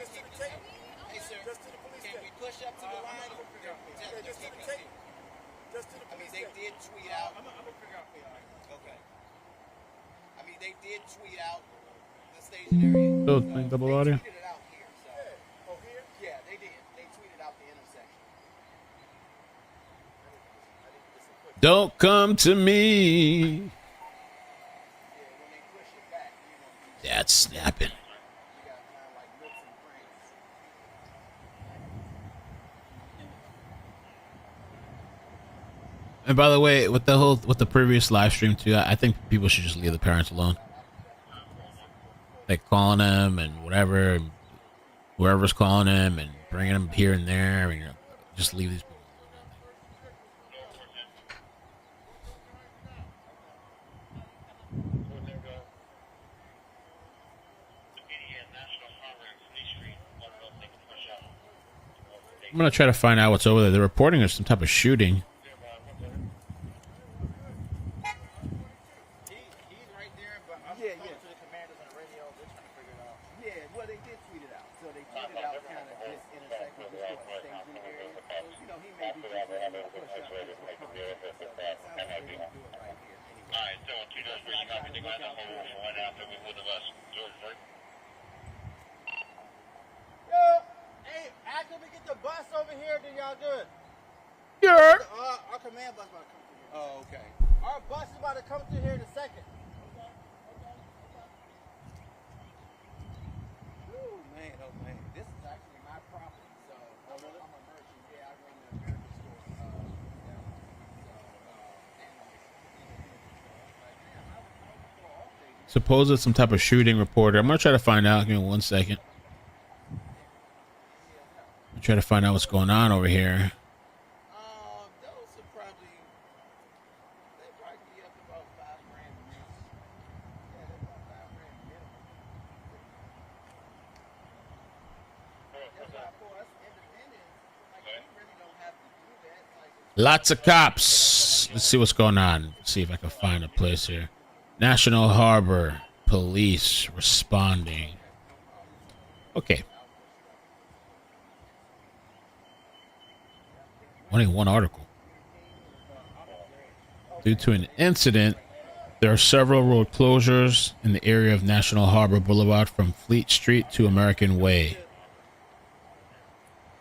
Hey, sir, can we push up to the line? Just to the tape. I mean, they did tweet out. I'm gonna figure out for you. Okay. I mean, they did tweet out the stationary. Still playing double audio. They tweeted it out here. So. Oh, here? Yeah, they did. They tweeted out the intersection. Don't come to me. That's snapping. And by the way, with the previous live stream too, I think people should just leave the parents alone. Like calling them and whatever, and whoever's calling them and bringing them here and there. I mean, just leave these people alone. I'm gonna try to find out what's over there. They're reporting there's some type of shooting. Our command bus about to come through here. Oh, okay. Our bus is about to come through here in a second. Oh, man. This is actually my property, so I'm a merchant. Yeah, I run the American store. Suppose it's some type of shooting reporter. I'm gonna try to find out. Give me 1 second. I'm try to find out what's going on over here. Lots of cops. Let's see what's going on. Let's see if I can find a place here. National Harbor Police responding. Okay. Only one article. Due to an incident, there are several road closures in the area of National Harbor Boulevard from Fleet Street to American Way.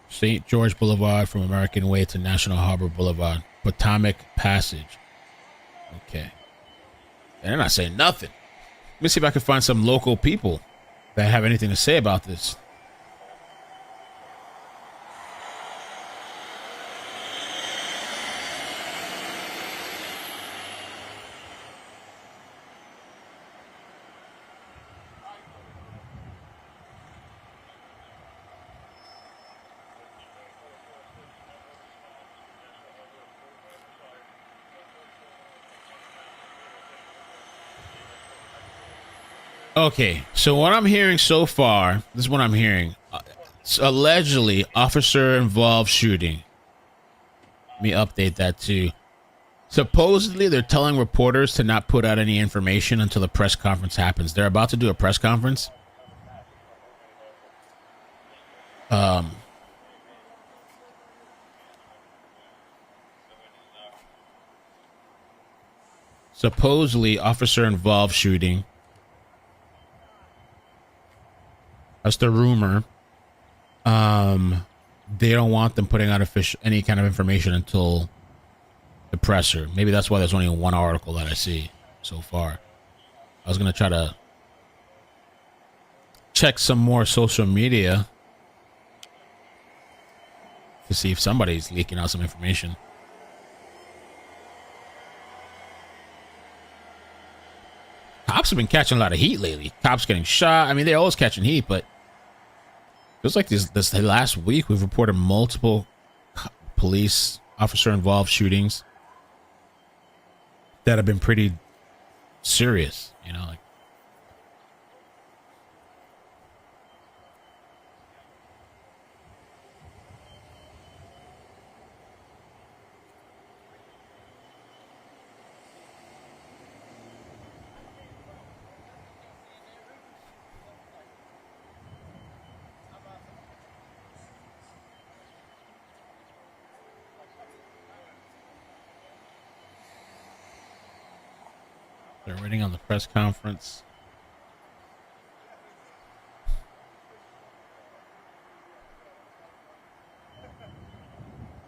St. George Boulevard from American Way to National Harbor Boulevard. Potomac Passage. Okay. And they're not saying nothing. Let me see if I can find some local people that have anything to say about this. Okay, so what I'm hearing so far, this is what I'm hearing. Allegedly, officer-involved shooting. Let me update that too. Supposedly, they're telling reporters to not put out any information until the press conference happens. They're about to do a press conference. Supposedly, officer-involved shooting. That's the rumor. They don't want them putting out any kind of information until the presser. Maybe that's why there's only one article that I see so far. I was gonna try to check some more social media to see if somebody's leaking out some information. Cops have been catching a lot of heat lately. Cops getting shot. I mean, they're always catching heat, but feels like this last week we've reported multiple police officer involved shootings that have been pretty serious, you know, like. They're waiting on the press conference.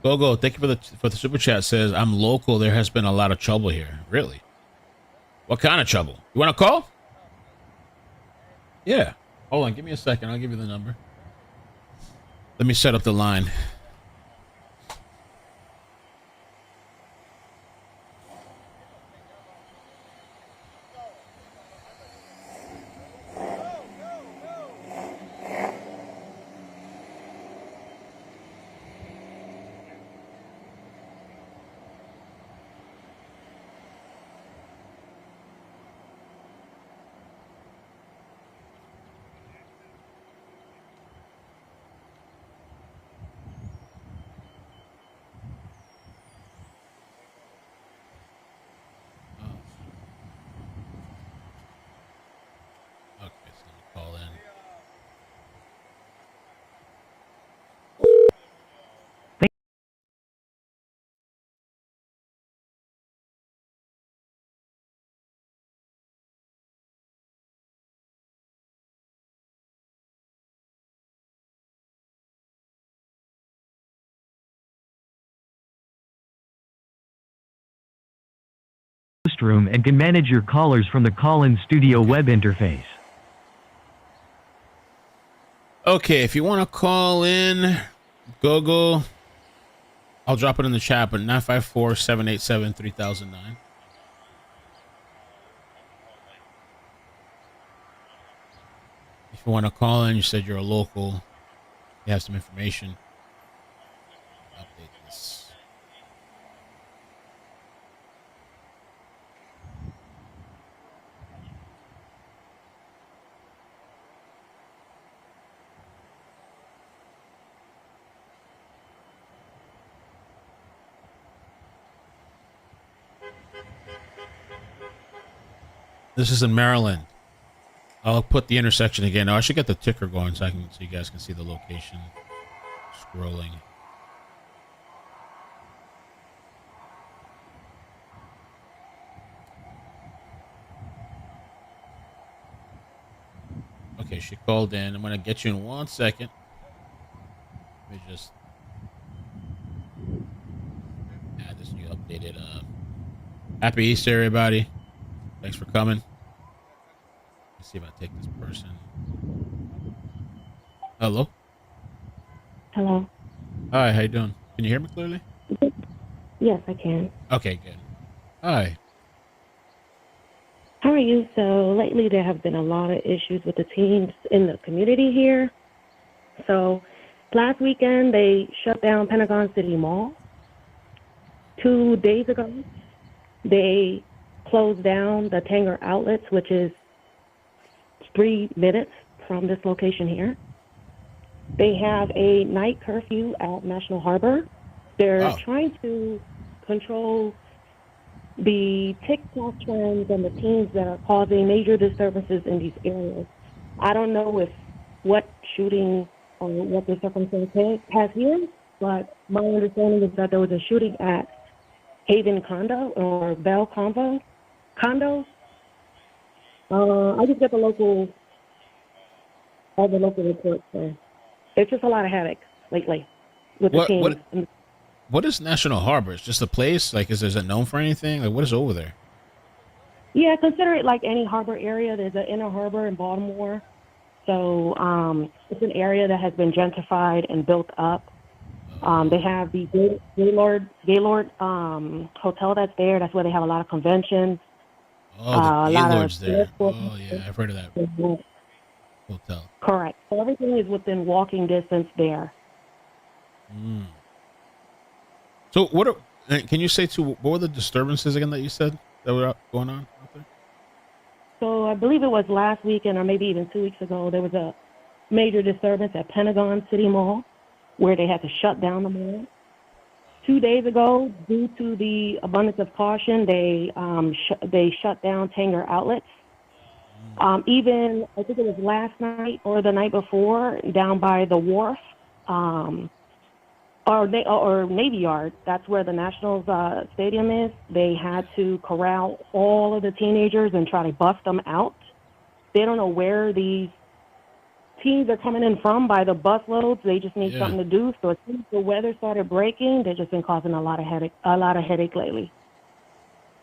Go. Thank you for the super chat. Says I'm local. There has been a lot of trouble here. Really? What kind of trouble? You want to call? Yeah. Hold on. Give me a second. I'll give you the number. Let me set up the line. Room and can manage your callers from the call-in studio web interface. Okay, if you want to call in, go. I'll drop it in the chat, but 954-787-3009. If you want to call in, you said you're a local, you have some information. Update this. This is in Maryland. I'll put the intersection again. Oh, I should get the ticker going so you guys can see the location. Scrolling. Okay, she called in. I'm gonna get you in 1 second. Let me just add this new updated. Happy Easter, everybody. Thanks for coming. Let's see if I take this person. Hello. Hello. Hi, how you doing? Can you hear me clearly? Yes, I can. Okay, good. Hi. How are you? So lately there have been a lot of issues with the teens in the community here. So last weekend they shut down Pentagon City Mall. 2 days ago they closed down the Tanger Outlets, which is 3 minutes from this location here. They have a night curfew at National Harbor. They're trying to control the TikTok trends and the teens that are causing major disturbances in these areas. I don't know if what shooting or what the circumstance has here, but my understanding is that there was a shooting at Haven Condo or Bell Condos. I just get all the local reports. So it's just a lot of havoc lately with the teens. What is National Harbor? It's just a place? Like, is it known for anything? Like, what is over there? Yeah, consider it like any harbor area. There's an inner harbor in Baltimore. So it's an area that has been gentrified and built up. They have the Gaylord Hotel that's there. That's where they have a lot of conventions. Oh, the Gaylord's there. Oh, yeah, I've heard of that hotel. Correct. So everything is within walking distance there. Mm. So can you say what were the disturbances again that you said that were going on out there? So I believe it was last weekend or maybe even 2 weeks ago, there was a major disturbance at Pentagon City Mall where they had to shut down the mall. 2 days ago, due to the abundance of caution, they shut down Tanger Outlets. Even, I think it was last night or the night before, down by the wharf, or Navy Yard. That's where the Nationals stadium is. They had to corral all of the teenagers and try to bust them out. They don't know where these teens are coming in from by the busloads. They just need something to do. So as soon as the weather started breaking, they've just been causing a lot of headache lately.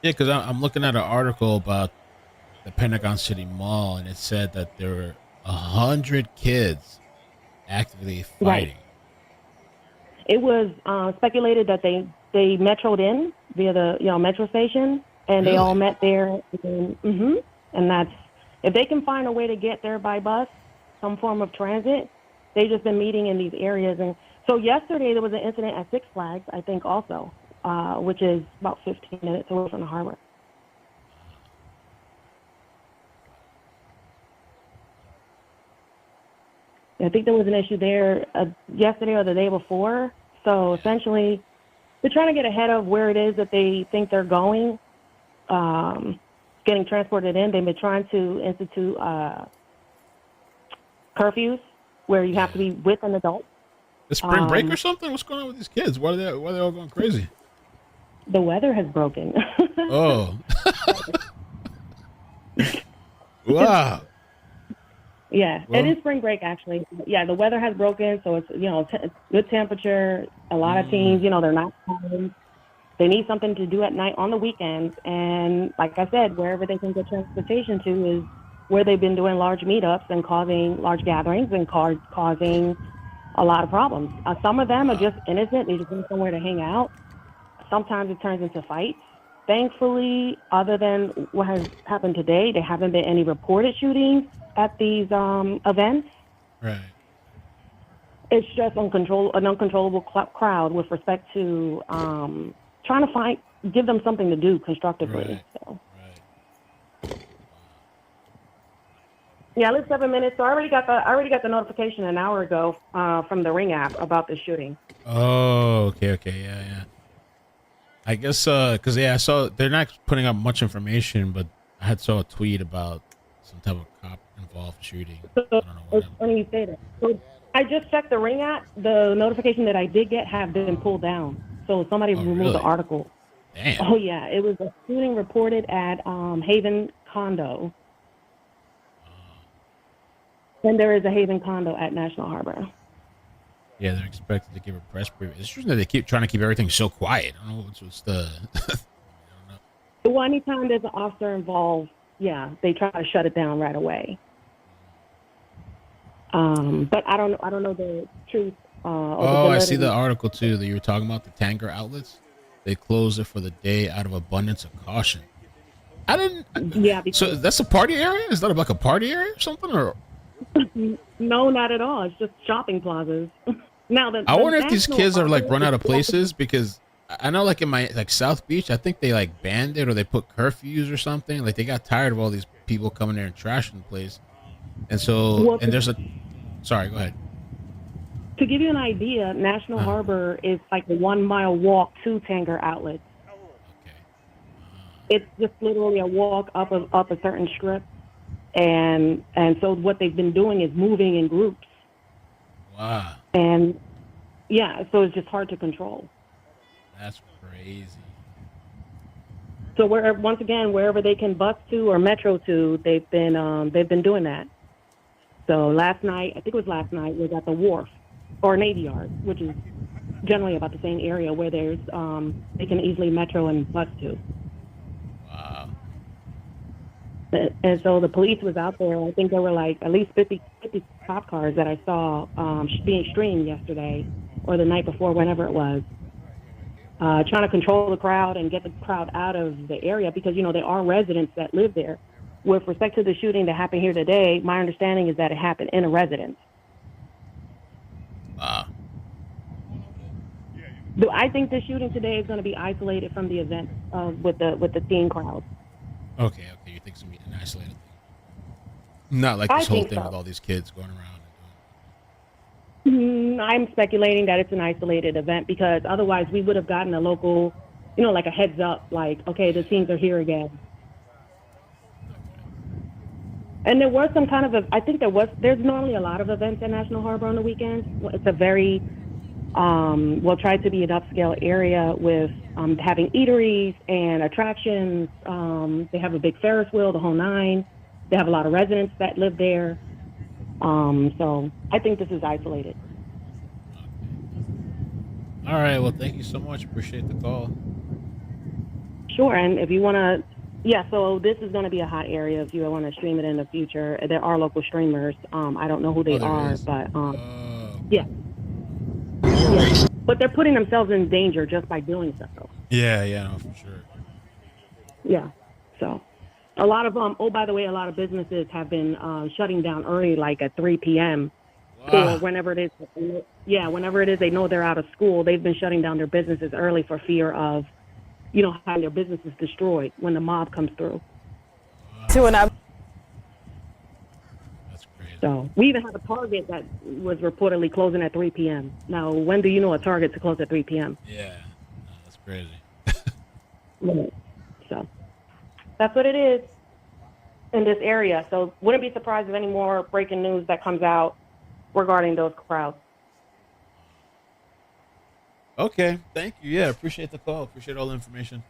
Yeah, because I'm looking at an article about the Pentagon City Mall, and it said that there were 100 kids actively fighting. Right. It was speculated that they metroed in via the metro station, and they all met there. And that's, if they can find a way to get there by bus, some form of transit, they've just been meeting in these areas. And so yesterday there was an incident at Six Flags, I think, also, which is about 15 minutes away from the harbor. I think there was an issue there yesterday or the day before. So essentially, they're trying to get ahead of where it is that they think they're going, getting transported in. They've been trying to institute curfews where you have to be with an adult. The spring break or something? What's going on with these kids? Why are they all going crazy? The weather has broken. Oh. Wow. Yeah, Well, it is spring break, actually. Yeah, the weather has broken, so it's, good temperature. A lot of teens, they're not home. They need something to do at night on the weekends. And like I said, wherever they can get transportation to is where they've been doing large meetups and causing large gatherings and causing a lot of problems. Some of them are just innocent. They just need somewhere to hang out. Sometimes it turns into fights. Thankfully, other than what has happened today, there haven't been any reported shootings at these events. Right. It's just an uncontrollable crowd with respect to trying to give them something to do constructively. Right. So. Right. Yeah, I live 7 minutes. So I already got the notification an hour ago from the Ring app about the shooting. Oh, okay, yeah. I guess because I saw they're not putting up much information, but I saw a tweet about some type of cop involved shooting. So I don't know what it's funny you say that. So I just checked the Ring app. The notification that I did get have been pulled down. So somebody removed the article. Damn. Oh yeah, it was a shooting reported at Haven Condo. And there is a Haven Condo at National Harbor. Yeah, they're expected to give a press briefing. It's true that they keep trying to keep everything so quiet. I don't know what's the. I don't know. Well, anytime there's an officer involved, yeah, they try to shut it down right away. But I don't know the truth. I see the article too that you were talking about, the Tanger outlets. They closed it for the day out of abundance of caution. I didn't. Yeah. So that's a party area? Is that like a party area or something? Or no, not at all. It's just shopping plazas. Now, I wonder if these kids are like run out of places, because I know like in my South Beach, I think they like banned it or they put curfews or something. Like they got tired of all these people coming there and trashing the place. And so, and there's sorry, go ahead. To give you an idea, National Harbor is like a 1 mile walk to Tanger outlets. Okay. It's just literally a walk up a certain strip. And so what they've been doing is moving in groups. Wow. And yeah, so it's just hard to control. That's crazy. So wherever they can bus to or metro to, they've been doing that. So last night, I think it was last night, was at the wharf or Navy Yard, which is generally about the same area where there's they can easily metro and bus to. Wow. And so the police was out there. I think there were like at least 50 cop cars that I saw being streamed yesterday or the night before, whenever it was, trying to control the crowd and get the crowd out of the area because, there are residents that live there. With respect to the shooting that happened here today, my understanding is that it happened in a residence. Wow. I think the shooting today is going to be isolated from the event with the teen crowd. Okay. You think it's going to be an isolated thing? Not like this whole thing with all these kids going around. I'm speculating that it's an isolated event because otherwise we would have gotten a local, like a heads up, like, okay, the teens are here again. And there was some kind of there's normally a lot of events at National Harbor on the weekends. It's a very Will try to be an upscale area with having eateries and attractions. They have a big Ferris wheel, the whole nine. They have a lot of residents that live there. So I think this is isolated. All right. Well, thank you so much. Appreciate the call. Sure, and if you want to, yeah, so this is going to be a hot area if you want to stream it in the future. There are local streamers. I don't know who they there are, is. but yeah. But they're putting themselves in danger just by doing so. Yeah, no, for sure. Yeah, so a lot of oh, by the way, a lot of businesses have been shutting down early, like at 3 p.m. Wow. or whenever it is. Yeah, whenever it is, they know they're out of school. They've been shutting down their businesses early for fear of, having their businesses destroyed when the mob comes through. That's crazy. So we even have a Target that was reportedly closing at 3 p.m. Now, when do you know a Target to close at 3 p.m.? Yeah, no, that's crazy. Right. So that's what it is in this area. So wouldn't be surprised if any more breaking news that comes out regarding those crowds. Okay, thank you. Yeah, appreciate the call. Appreciate all the information.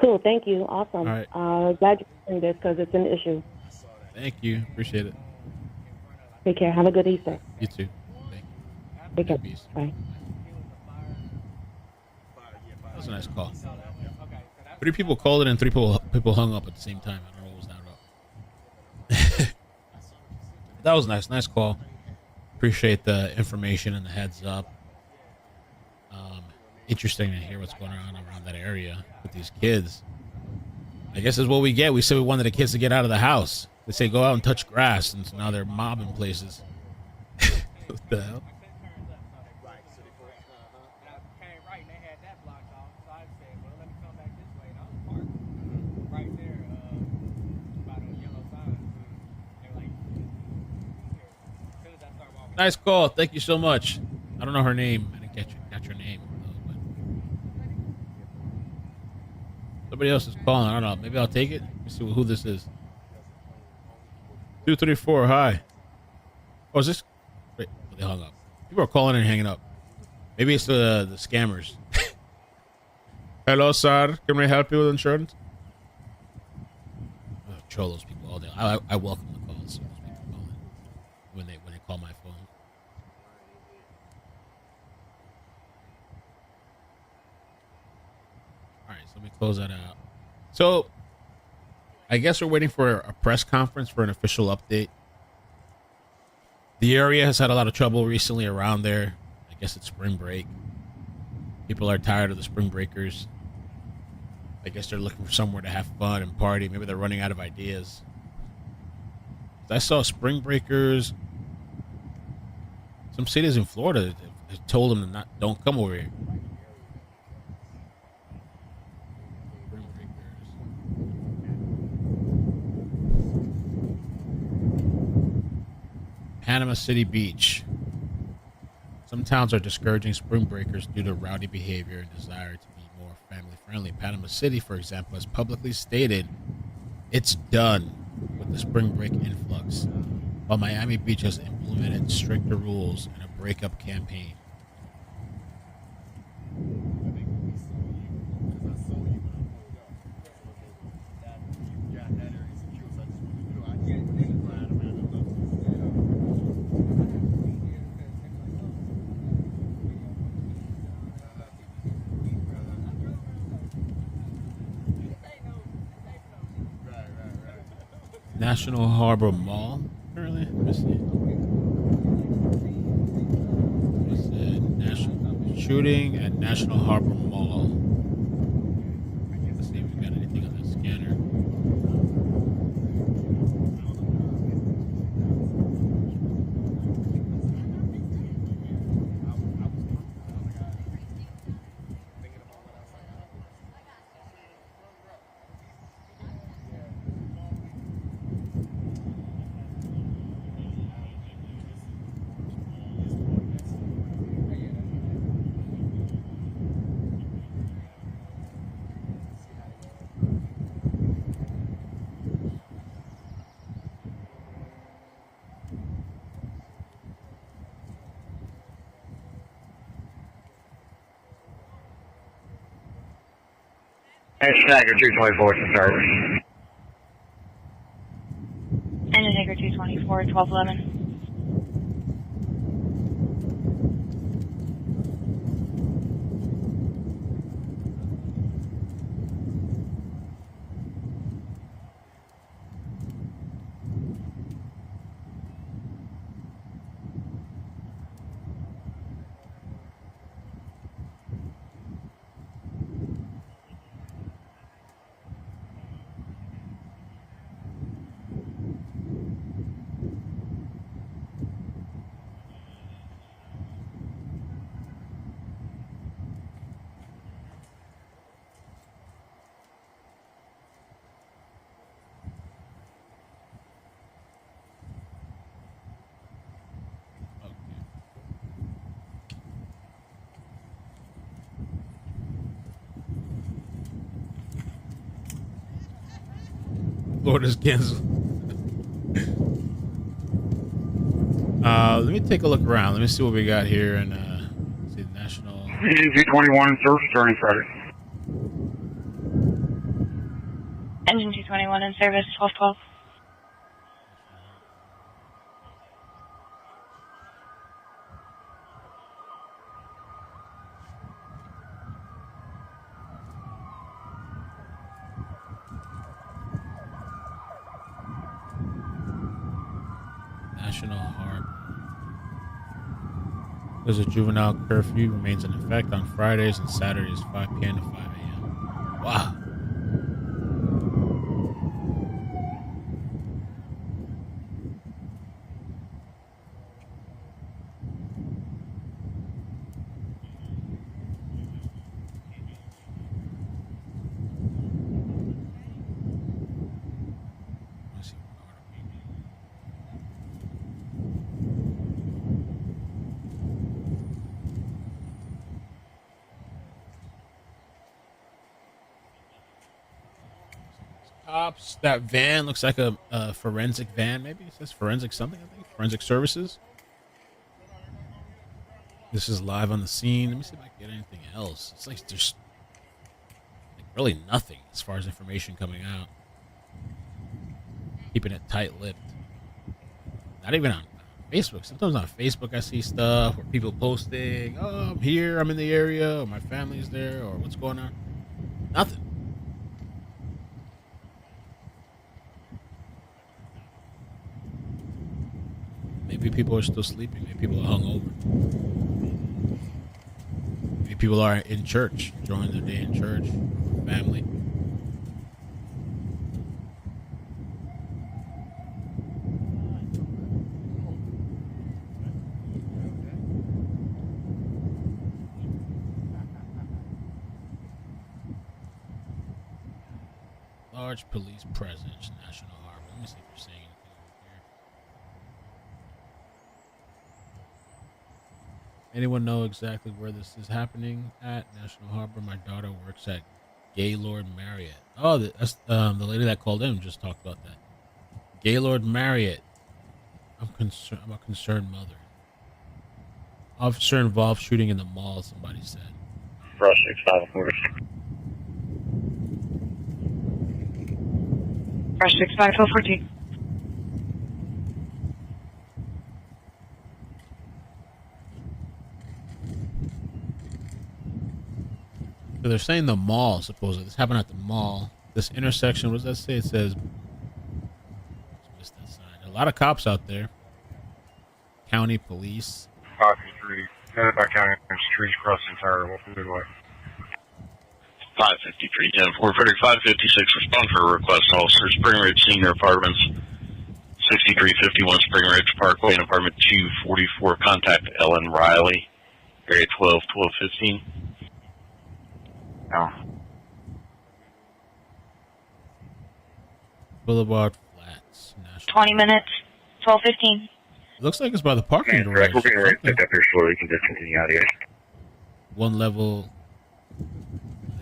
Cool. Thank you. Awesome. All right. Glad you're doing this because it's an issue. Thank you. Appreciate it. Take care. Have a good Easter. You too. Thank you. Take care. Peace. Bye. That was a nice call. 3 people called it and 3 people hung up at the same time. I don't know what was that about. That was nice. Nice call. Appreciate the information and the heads up. Interesting to hear what's going on around that area with these kids. I guess is what we get. We said we wanted the kids to get out of the house. They say go out and touch grass, and so now they're mobbing places. What the hell? Nice call. Thank you so much. I don't know her name. I didn't catch your name. But somebody else is calling. I don't know. Maybe I'll take it. Let's see who this is. 234. Hi. Oh, is this? Wait, they hung up. People are calling and hanging up. Maybe it's the scammers. Hello, sir. Can we help you with insurance? Oh, troll those people all day. I welcome the calls. Those people calling when they call my phone. All right, so let me close that out. So, I guess we're waiting for a press conference for an official update. The area has had a lot of trouble recently around there. I guess it's spring break. People are tired of the spring breakers. I guess they're looking for somewhere to have fun and party. Maybe they're running out of ideas. I saw spring breakers. Some cities in Florida have told them to don't come over here. Spring breakers. Panama City Beach. Some towns are discouraging spring breakers due to rowdy behavior and desire to be more family friendly. Panama City, for example, has publicly stated it's done with the spring break influx, while Miami Beach has implemented stricter rules and a breakup campaign. National Harbor Mall, apparently. Let me see. What's it? National shooting at National Harbor Mall. Let's see if we got anything on the scanner. It's Snagger 224 to service. Engine Acre 224, 1211. Florida's canceled. Let me take a look around. Let me see what we got here in see the national. Engine 21 in service during Friday. Engine 221 in service, 1212. National Harbor. There's a juvenile curfew remains in effect on Fridays and Saturdays, 5 p.m. to 5 a.m. Wow. Let's see. Cops. That van looks like a forensic van. Maybe it says forensic something. I think forensic services. This is live on the scene. Let me see if I can get anything else. It's like there's like really nothing as far as information coming out. Keeping it tight-lipped. Not even on Facebook. Sometimes on Facebook I see stuff where people posting, "Oh, I'm here. I'm in the area. Or my family's there. Or what's going on." Nothing. Maybe people are still sleeping. Maybe people are hungover. Maybe people are in church, enjoying their day in church, family. Large police presence, National Harbor. Let me see if you're saying anything over here. Anyone know exactly where this is happening at National Harbor? My daughter works at Gaylord Marriott. Oh, that's the lady that called in just talked about that. Gaylord Marriott. I'm a concerned mother. Officer involved shooting in the mall. Somebody said. Rush 65. Rush 65, 1214. So they're saying the mall, supposedly. This happened at the mall. This intersection, what does that say? It says, missed that sign. A lot of cops out there. County police. 553. Headed by county streets across the entire Wolfwood Way. 553, 10, 556, respond for a request, officer. Spring Ridge Senior Apartments, 6351 Spring Ridge Parkway, and apartment 244. Contact Ellen Riley, area 1215. No. Boulevard Flats. National. 20 minutes, 1215. Looks like it's by the parking garage. Correct. We're getting ready to pick up here shortly. You can just continue out here. One level.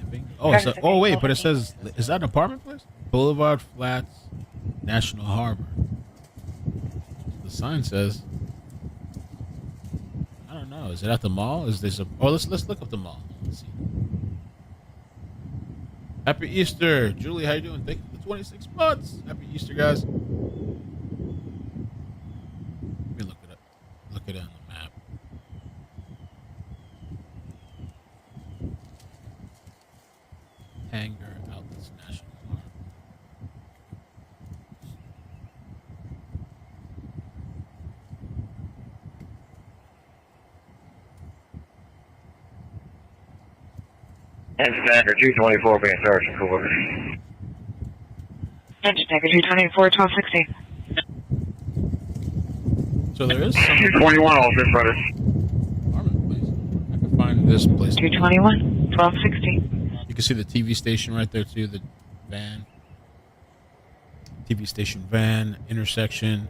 Living. Oh, wait, but it says, is that an apartment place? Boulevard Flats, National Harbor. The sign says. I don't know. Is it at the mall? Is this a? Oh, let's look up the mall. Let's see. Happy Easter, Julie. How you doing? Thank you for 26 months. Happy Easter, guys. Let me look it up. Look it on the map. Hanger Outlets National Park. Engine Anchor 224 being searched for quarters. Engine Tiger 224, 1260. So there is some 221 all this brothers. apartment place. I can find this place. 221, 1260. You can see the TV station right there too. The van. TV station van intersection.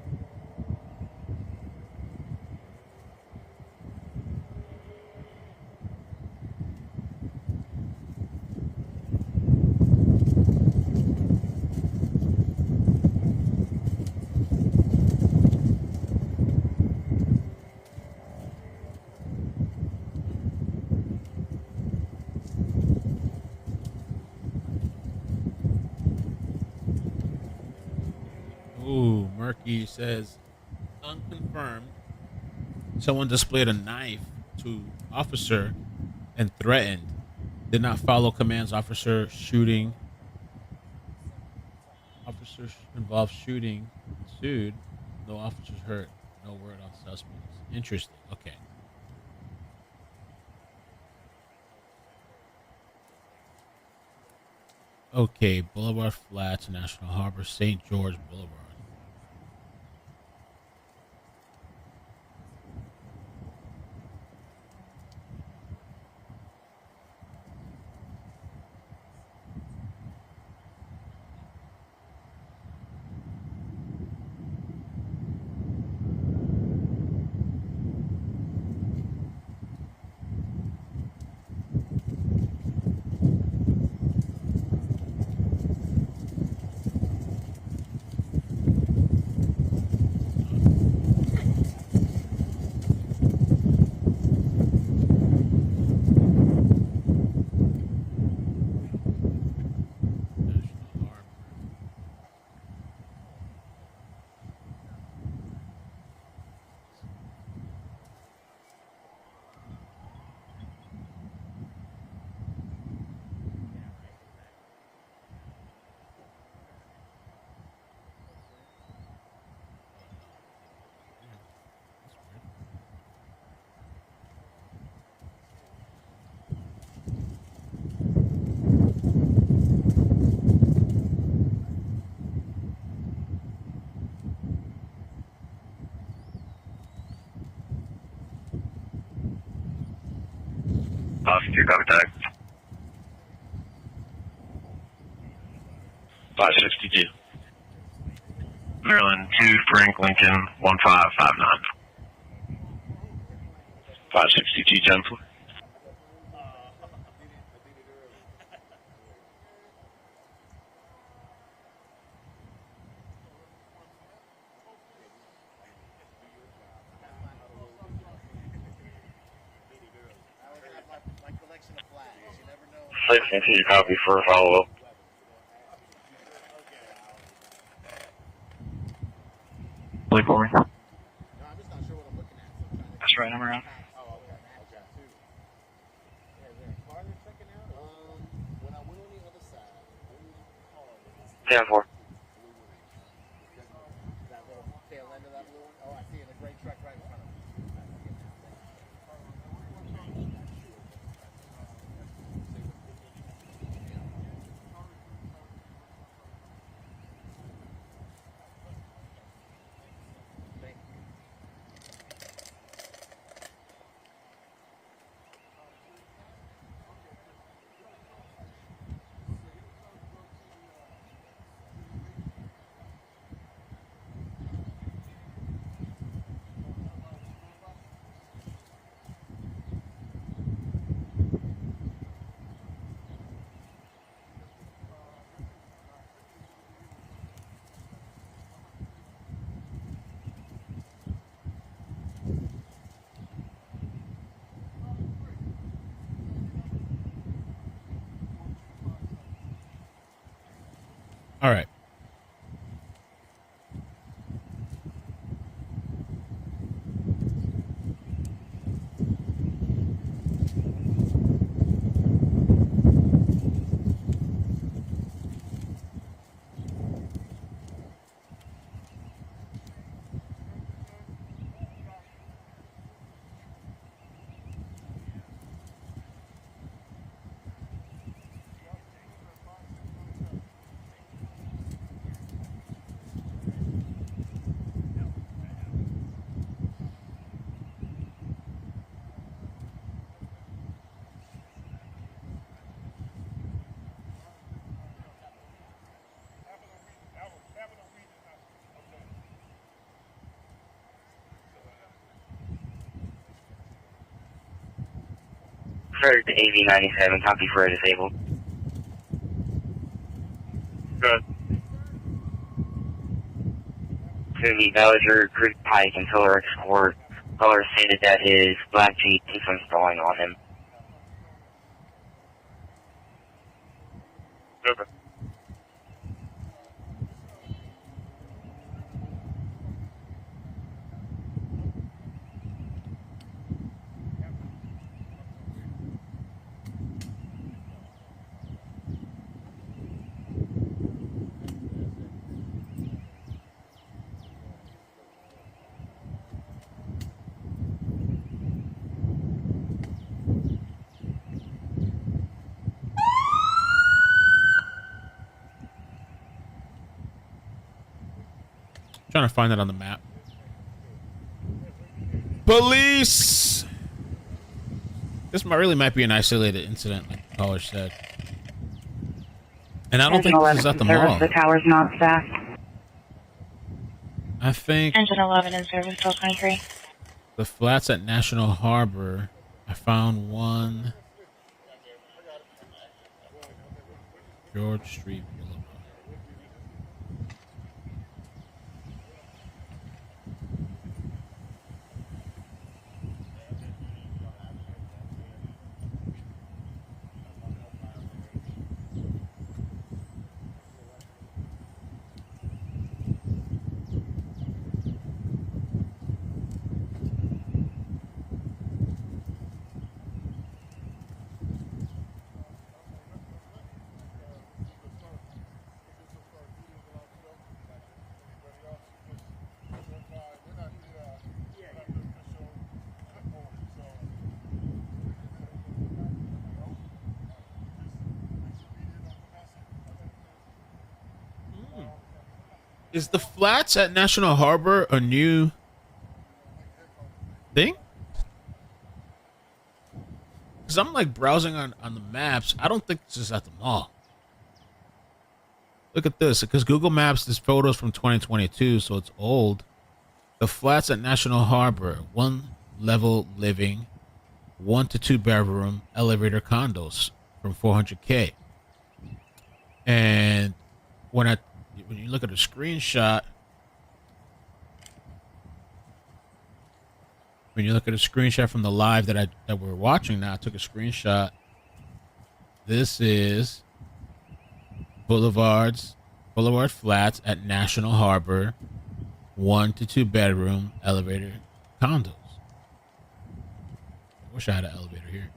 Ooh, Murky says unconfirmed. Someone displayed a knife to officer and threatened. Did not follow commands. Officer shooting. Officer involved shooting ensued. No officers hurt. No word on suspects. Interesting. Okay. Okay. Boulevard Flats, National Harbor, St. George Boulevard. National Harbor. That's weird. 2 copy tag. 562. Maryland 2 Frank Lincoln 1559. 562, 10 4. My collection of flags. You never know. 6 copy for a follow up. Wait for me. No, I'm just not sure what I'm looking at. So I'm trying to That's right, I'm around. Oh, okay. Okay. Yeah, is there a car they're checking out? When I went on the other side, only car was 10 4. that little tail end of that blue one. Oh, I see it. A gray truck right in front of me. All right. Referred to AV-97, copy for disabled. Good. To the Bellinger Creek Pike and Pillar Export, caller stated that his black Jeep keeps on stalling on him. Okay. Trying to find that on the map. Police! This really might be an isolated incident, like the caller said. And I don't think this is at the mall. The tower's not staffed. I think Engine 11 in service till 23. the flats at National Harbor. I found one. George Street Boulevard. Is the flats at National Harbor a new thing? Because I'm like browsing on the maps. I don't think this is at the mall. Look at this. Because Google Maps, this photo's from 2022, so it's old. The flats at National Harbor, 1 level living, 1 to 2 bedroom elevator condos from $400K. And when you look at a screenshot, from the live that we're watching now, I took a screenshot. This is Boulevard Flats at National Harbor, 1 to 2 bedroom elevator condos. I wish I had an elevator here.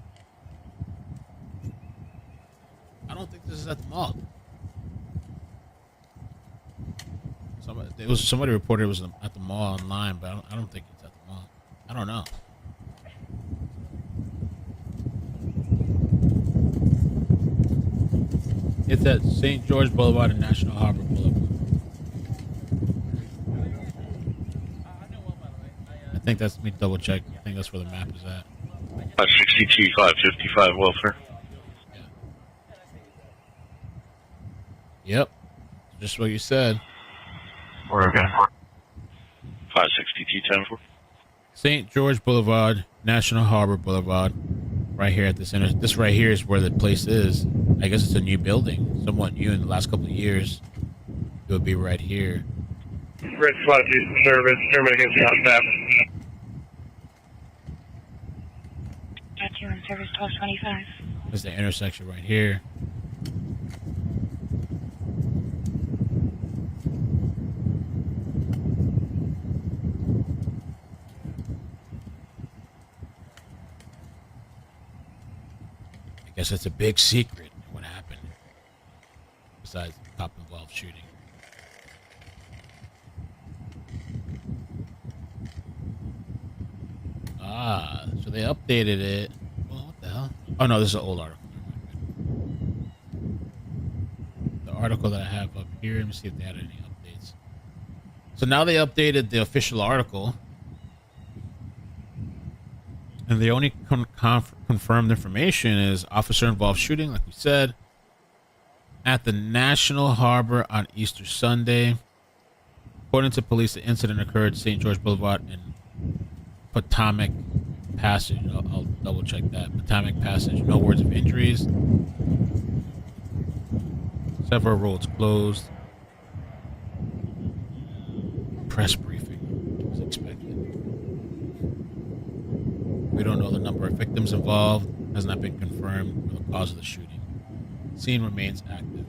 I don't think this is at the mall. Somebody reported it was at the mall online, but I don't think it's at the mall. I don't know. It's at St. George Boulevard and National Harbor Boulevard. I think that's, let me double check. I think that's where the map is at. 562, 555 welfare. Yep. Just what you said. We're okay. 562, 10-4. St. George Boulevard, National Harbor Boulevard. Right here at this this right here is where the place is. I guess it's a new building. Somewhat new in the last couple of years. It would be right here. Red SWAT use service, German against the staff. Got you in service 1225. There's the intersection right here. guess it's a big secret what happened. Besides the cop-involved shooting. Ah, so they updated it. Well, what the hell? Oh no, this is an old article. The article that I have up here. Let me see if they had any updates. So now they updated the official article. And the only confirmed information is officer involved shooting, like we said, at the National Harbor on Easter Sunday. According to police, the incident occurred St. George Boulevard and Potomac Passage. I'll double check that. Potomac Passage. No words of injuries. Several roads closed. Press briefing was expected. We don't know the number of victims involved. Has not been confirmed or the cause of the shooting. Scene remains active.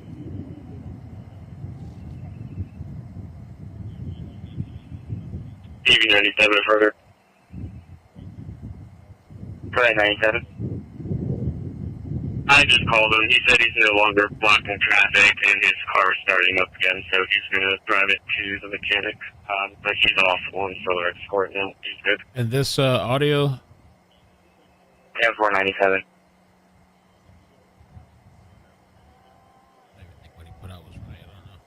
TV 97 further. Flight 97. I just called him. He said he's no longer blocking traffic and his car is starting up again, so he's going to drive it to the mechanic. But he's off one solar escort now. He's good. And this audio. 497. I think what he put out was right. I don't know.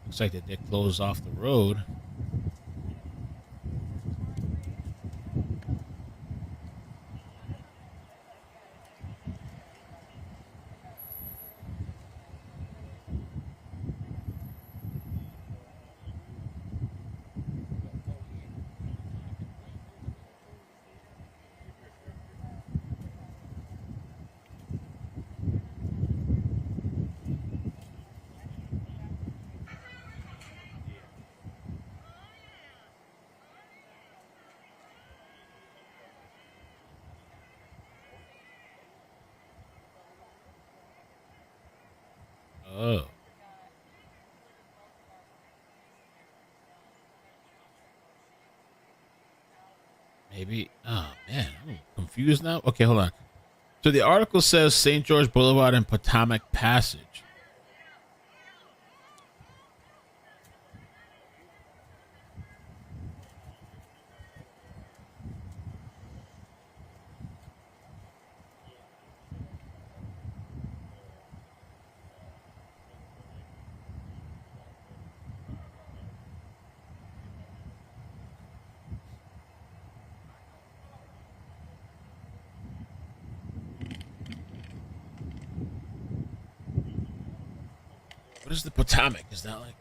Looks like they did close off the road. Oh. Maybe. Oh, man. I'm confused now. Okay, hold on. So the article says St. George Boulevard and Potomac Passage. What is the Potomac? Is that like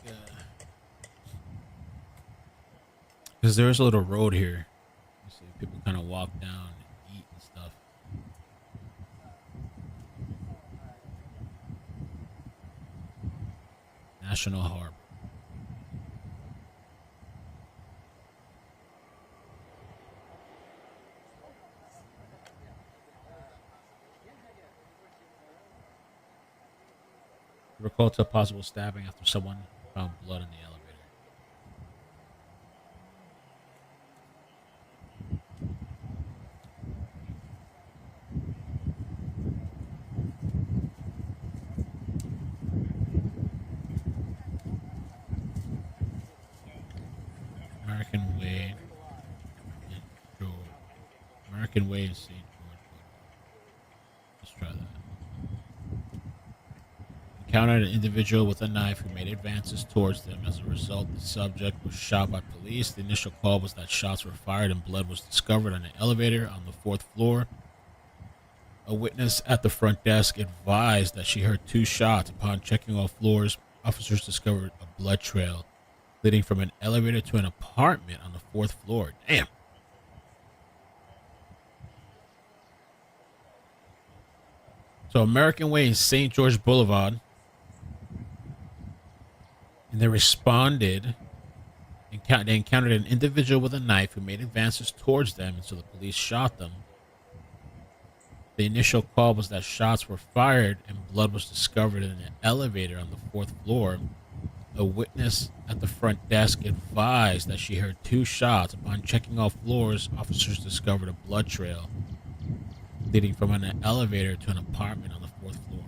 because there's a little road here. You see people kind of walk down and eat and stuff. National Harbor. Recall to a possible stabbing after someone found blood in the elevator. American Way in George. American Way in St. George. Let's try that. Encountered an individual with a knife who made advances towards them. As a result, the subject was shot by police. The initial call was that shots were fired and blood was discovered on an elevator on the 4th floor. A witness at the front desk advised that she heard 2 shots. Upon checking all floors, officers discovered a blood trail leading from an elevator to an apartment on the 4th floor. Damn. So American Way in St. George Boulevard. and they responded. They encountered an individual with a knife who made advances towards them, and so the police shot them. The initial call was that shots were fired and blood was discovered in an elevator on the 4th floor. A witness at the front desk advised that she heard 2 shots. Upon checking all floors, officers discovered a blood trail leading from an elevator to an apartment on the 4th floor.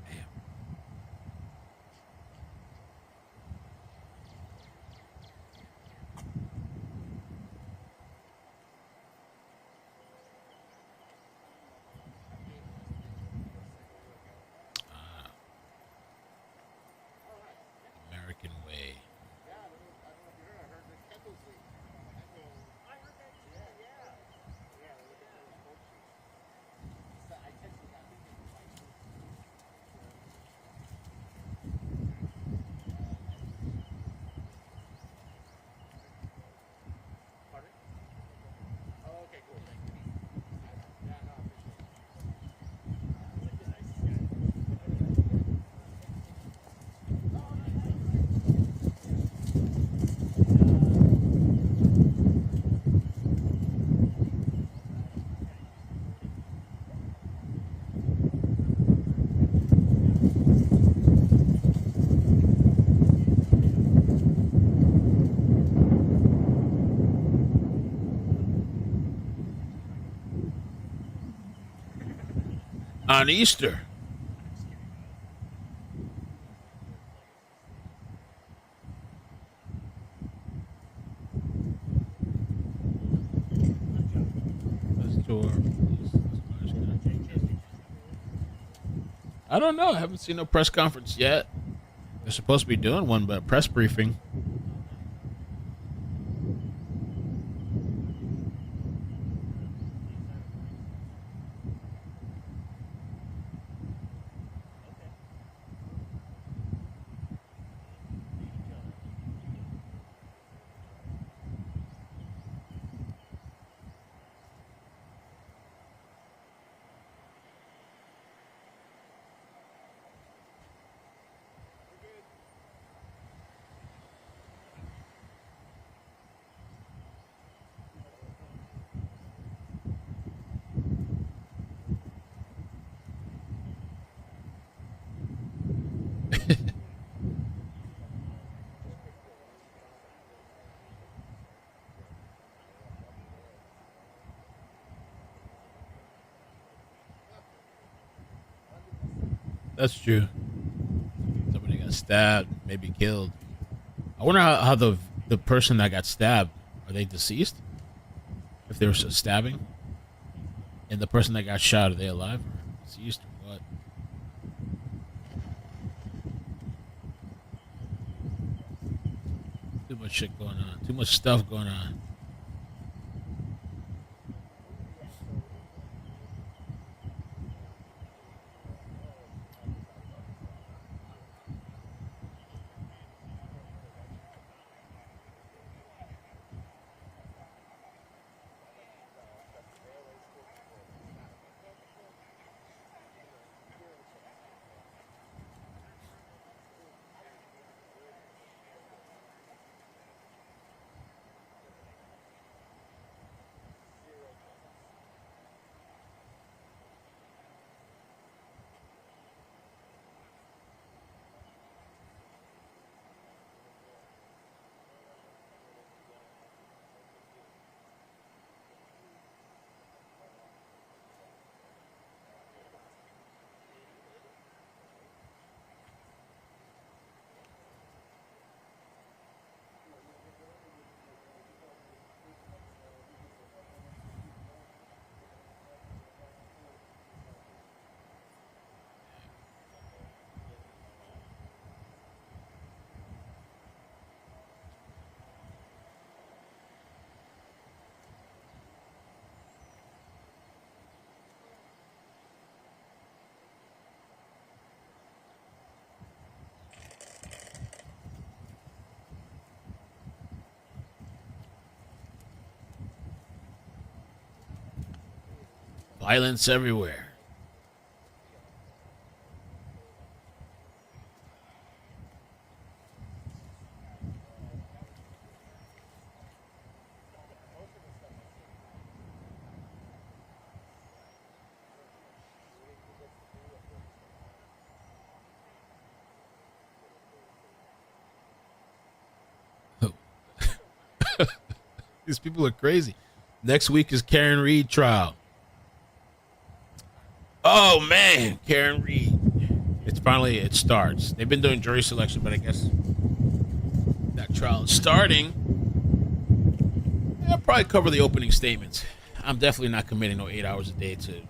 Damn. American Way. On Easter. I don't know. I haven't seen no press conference yet. They're supposed to be doing one, but a press briefing. That's true. Somebody got stabbed, maybe killed. I wonder how the person that got stabbed, are they deceased? If there was a stabbing? And the person that got shot, are they alive or deceased or what? Too much shit going on. Too much stuff going on. Violence everywhere. These people are crazy. Next week is Karen Reed trial. Oh man, Karen Reed. It starts. They've been doing jury selection, but I guess that trial is starting. I'll probably cover the opening statements. I'm definitely not committing no 8 hours a day to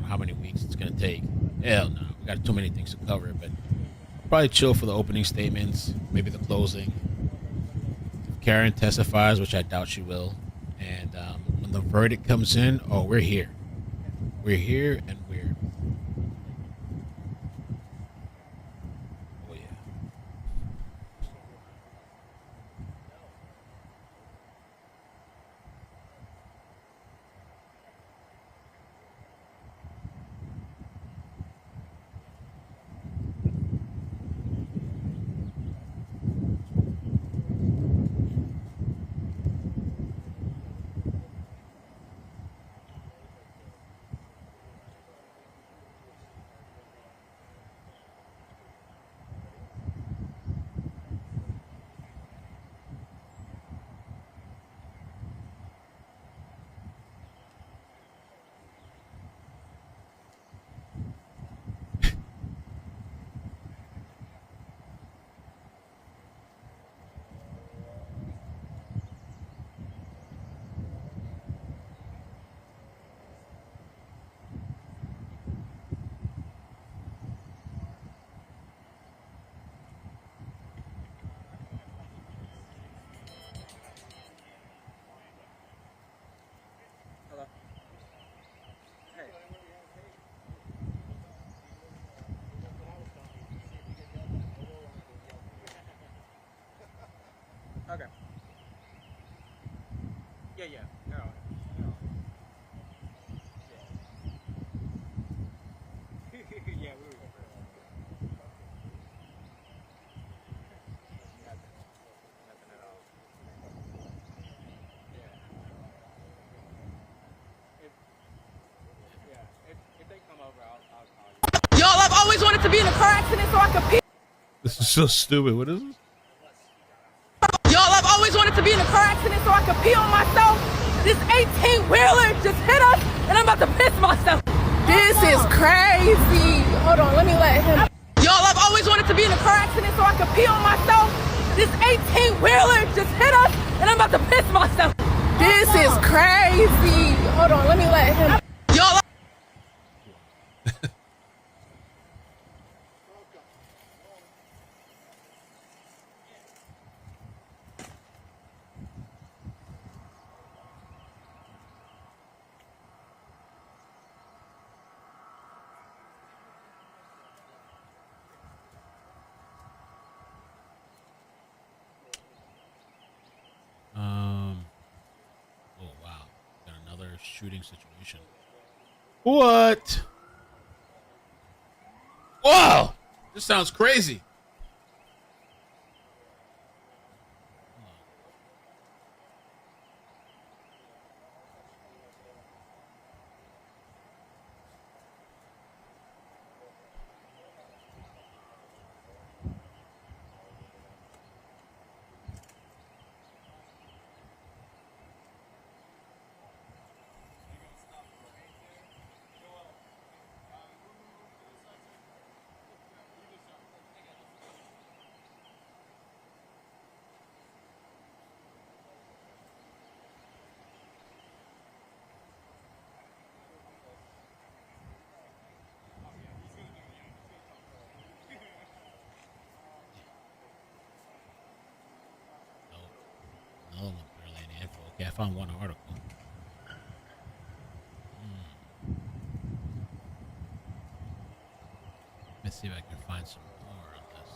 how many weeks it's gonna take. Hell no, we got too many things to cover. But I'll probably chill for the opening statements, maybe the closing. If Karen testifies, which I doubt she will, and when the verdict comes in, oh, we're here. We're here, and we're. Oh yeah. Okay. Yeah, yeah. No. Yeah. Yeah, we were. Nothing at all. If they come over, I'll call you. Y'all, I've always wanted to be in a car accident so I could pee. This is so stupid. What is this? Y'all, I've always wanted to be in a car accident so I could pee on myself. This 18-wheeler just hit us, and I'm about to piss myself. This is crazy. Hold on, let me let him. Y'all, I've always wanted to be in a car accident so I could pee on myself. This 18-wheeler just hit us, and I'm about to piss myself. This is crazy. Hold on, let me let him. Y'all. Oh wow, got another shooting situation. What? Whoa! This sounds crazy. Another one barely any info. Okay, I found one article. Let's see if I can find some more on this.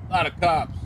A lot of cops.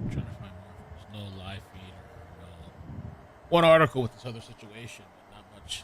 I'm trying to find more. There's no live feed or no. One article with this other situation, but not much.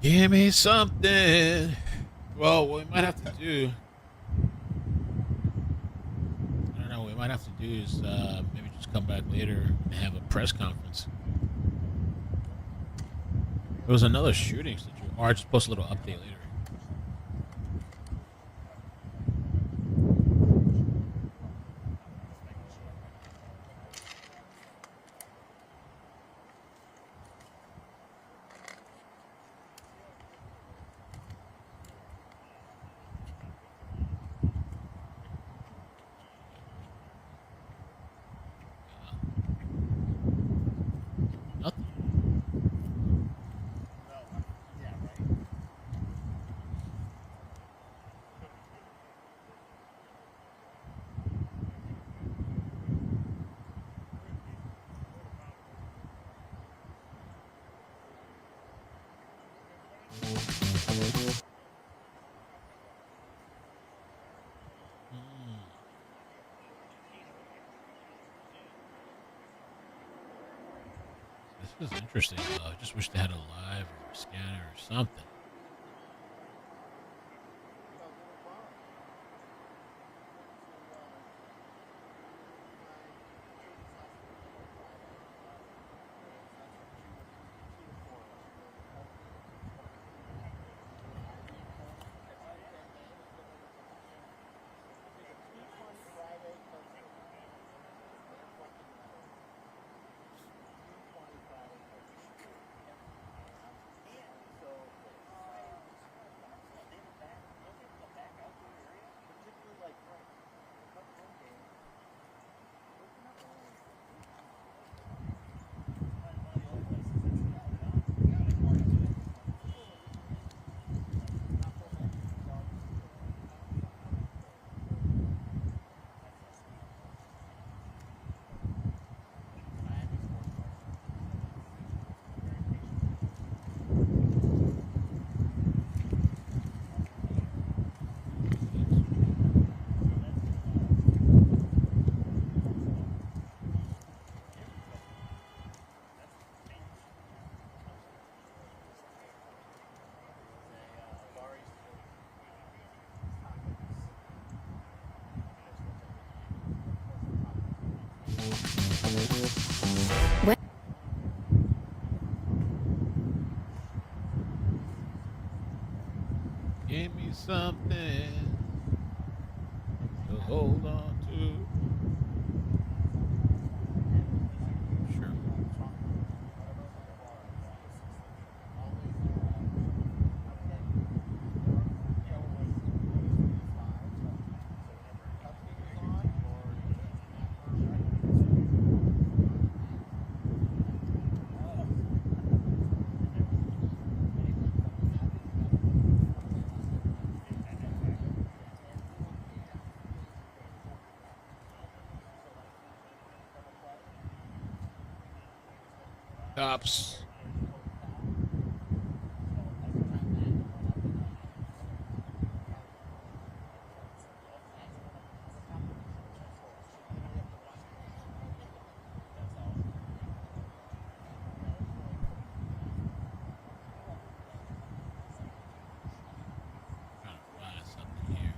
Give me something. Well, what we might have to do, I don't know, what we might have to do is maybe just come back later and have a press conference. There was another shooting, or I just post a little update later. Nothing. This is interesting, though. I just wish they had a live or a scanner or something. Give me something to hold on to. Cops. Trying to find something here.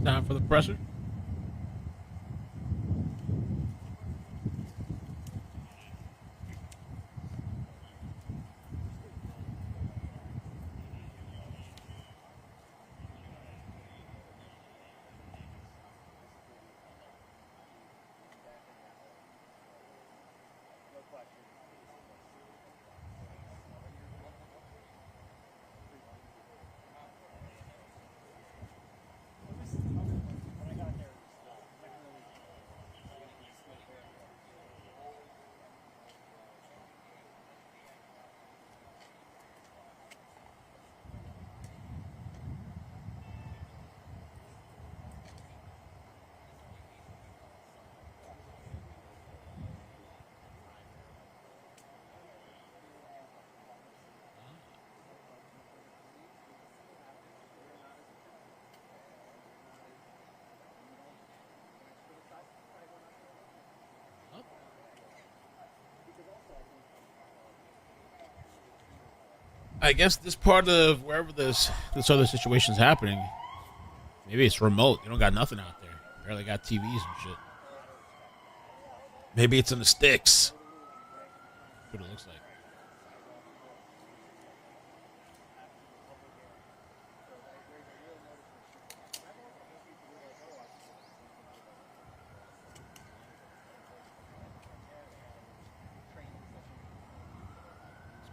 Time for the presser. I guess this part of wherever this other situation's happening, maybe it's remote. You don't got nothing out there. Barely got TVs and shit. Maybe it's in the sticks. That's what it looks like.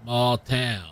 Small town.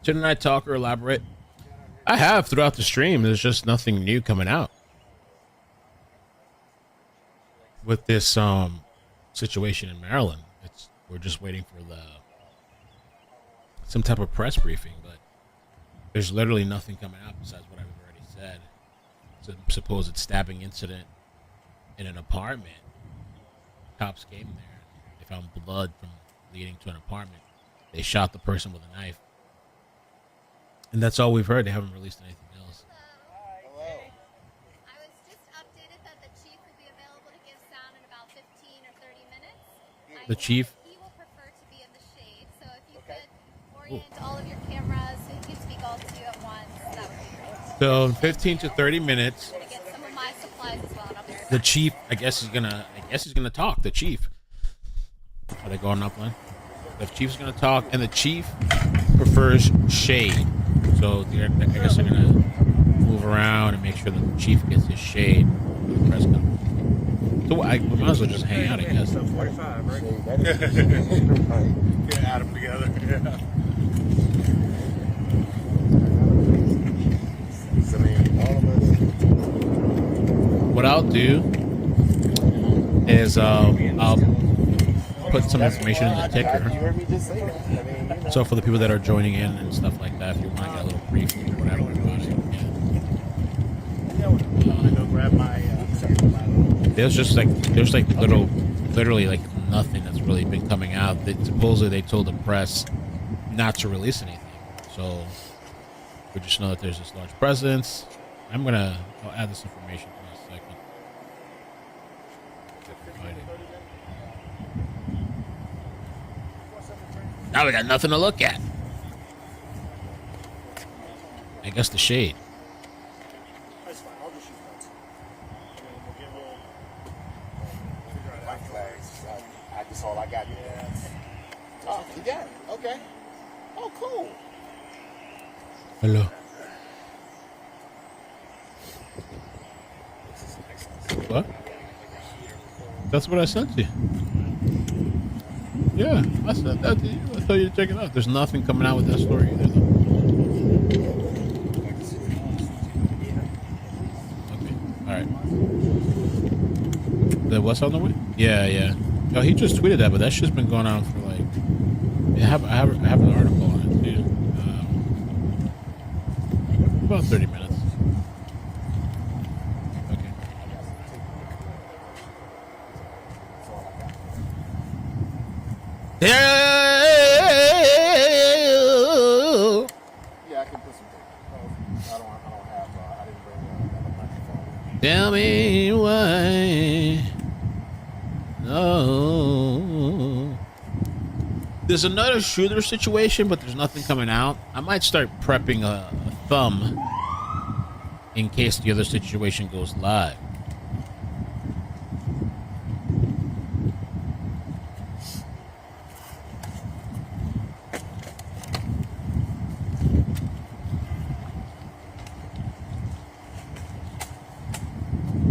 Shouldn't I talk or elaborate? I have throughout the stream. There's just nothing new coming out with this situation in Maryland. We're just waiting for some type of press briefing, but there's literally nothing coming out besides what I've already said. It's a supposed stabbing incident in an apartment. Cops came there. They found blood from leading to an apartment. They shot the person with a knife. And that's all we've heard. They haven't released anything else. Hello. I was just updated that the chief will be available to give sound in about 15 or 30 minutes. The chief? He will prefer to be in the shade, so if you could orient all of your cameras so he can speak all to you at once, that would be great. So 15 to 30 minutes. I'm gonna get some of my supplies as well, and I'll be right The back. chief, I guess he's gonna talk. The chief. Are they going upline? The chief's gonna talk, and the chief prefers shade. So I guess they're gonna move around and make sure that the chief gets his shade for the press conference. So we might as well just hang out, I guess. 45, right? Get Adam together. Yeah. What I'll do is I'll put some information in the ticker. So for the people that are joining in and stuff like that, if you want to get a little brief or whatever about it, there's literally like nothing that's really been coming out. Supposedly they told the press not to release anything. So we just know that there's this large presence. I'll add this information in a second. Now we got nothing to look at. I guess the shade. That's fine. I'll just shoot that. White flags. That's all I got. Yeah. Oh, you got it. Okay. Oh, cool. Hello. What? That's what I sent you. Yeah, I sent that to you. I told you to check it out. There's nothing coming out with that story either, though. Okay, alright. What's on the way? Yeah. Oh, he just tweeted that, but that shit's been going on for like... I have an article on it, too. About 30 minutes. Yeah, I can put some tape. I don't have. I didn't bring a microphone. tell me why. No. There's another shooter situation, but there's nothing coming out. I might start prepping a thumb in case the other situation goes live.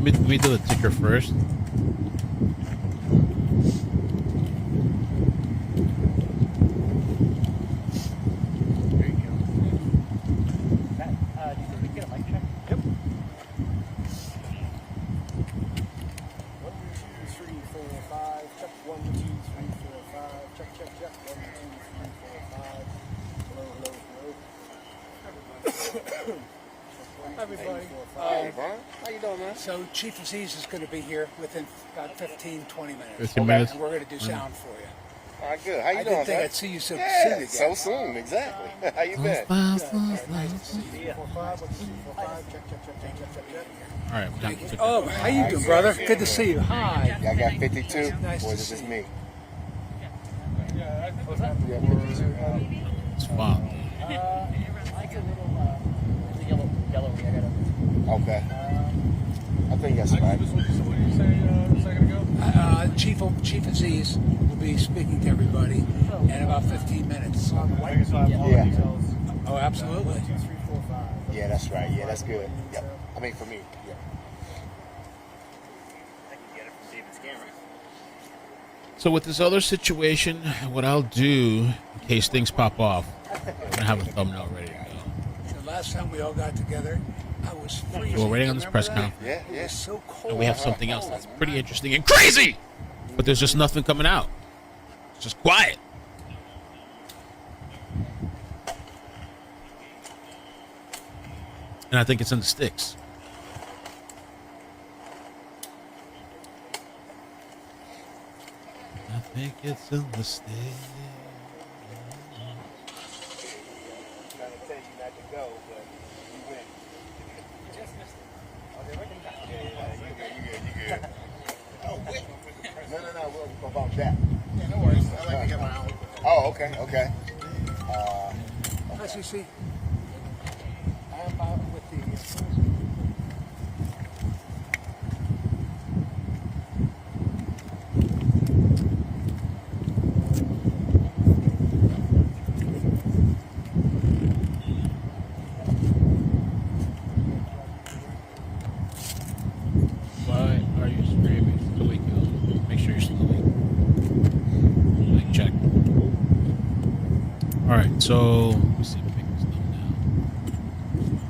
Let me do the ticker first. There you go. Matt, did we get a mic check? Yep. 1, 2, 3, 4, 5. Check 1, 2, 3, 4, 5. Check. 1, 2, 3, 4, 5. Hello. Everybody. Hey, Brian. How you doing, man? So Chief Aziz is going to be here within about 15, 20 minutes. 15 minutes. And we're going to do sound for you. All right, good. How you I doing, didn't think man? I'd see you so soon Yeah, again. so soon. Exactly. How you been? All right. we got the ticker. Oh, how you doing, brother? Good to see you. Hi. Y'all got 52? Nice Or to is it see just you. me? It's fun. Okay. I think that's right. Chief Aziz will be speaking to everybody in about 15 minutes. Yeah. Oh, absolutely. Yeah, that's right. Yeah, that's good. Yep. I mean, for me. Yeah. So with this other situation, what I'll do in case things pop off, I'm gonna have a thumbnail ready to go. The last time we all got together, I was freezing. So we're waiting on this press Remember conference. that? It was so cold. And we have something else that's pretty interesting and crazy, but there's just nothing coming out. It's just quiet. And I think it's in the sticks. I think it's in the sticks. Trying to tell you not to go, but you went. Just missed it. Oh, they're working back. Yeah, you good. Oh, wait. No, we're about that. Yeah, no worries. I like to get my own. Oh, okay. As you see, I'm out with the. Why are you screaming? Still awake, yo. Make sure you're still awake. Like, check. Alright, so let's see if we make this thumbnail.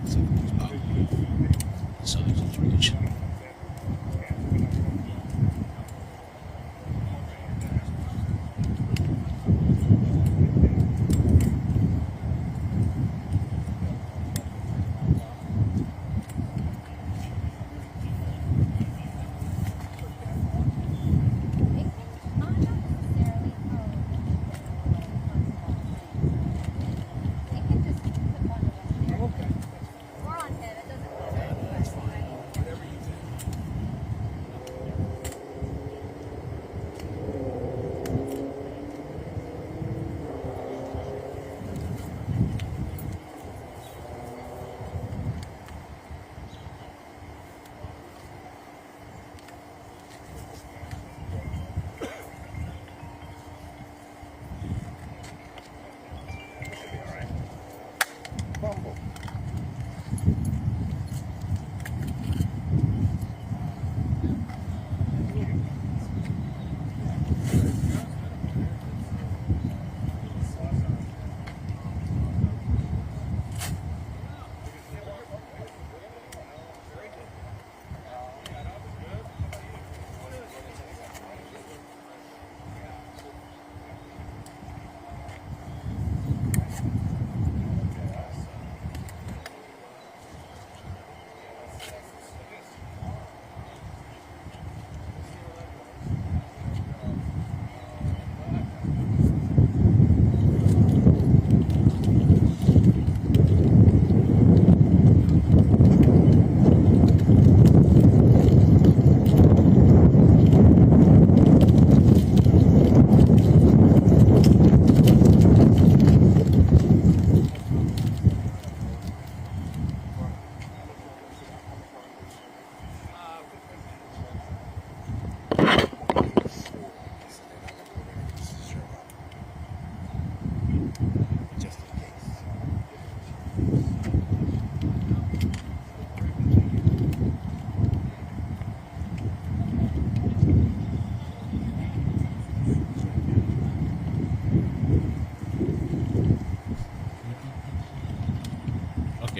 Let's see if it's pop. So there's a situation.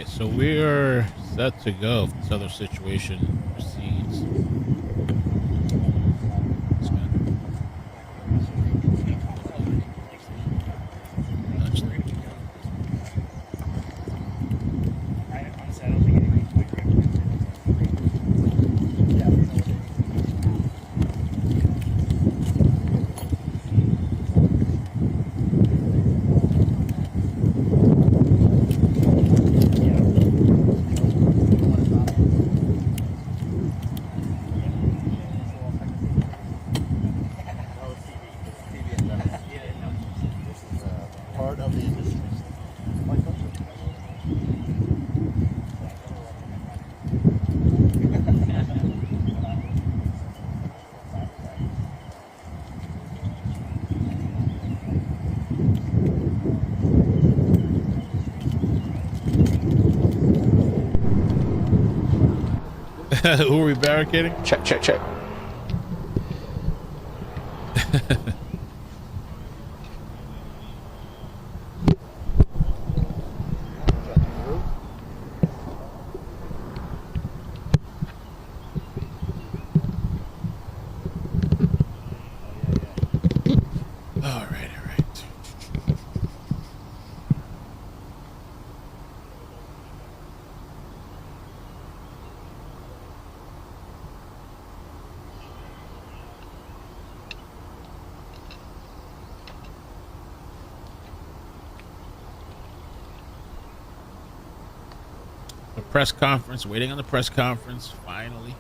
So we're set to go if this other situation proceeds. Part of the industry. Who are we barricading? Check. press conference, waiting on the press conference, finally.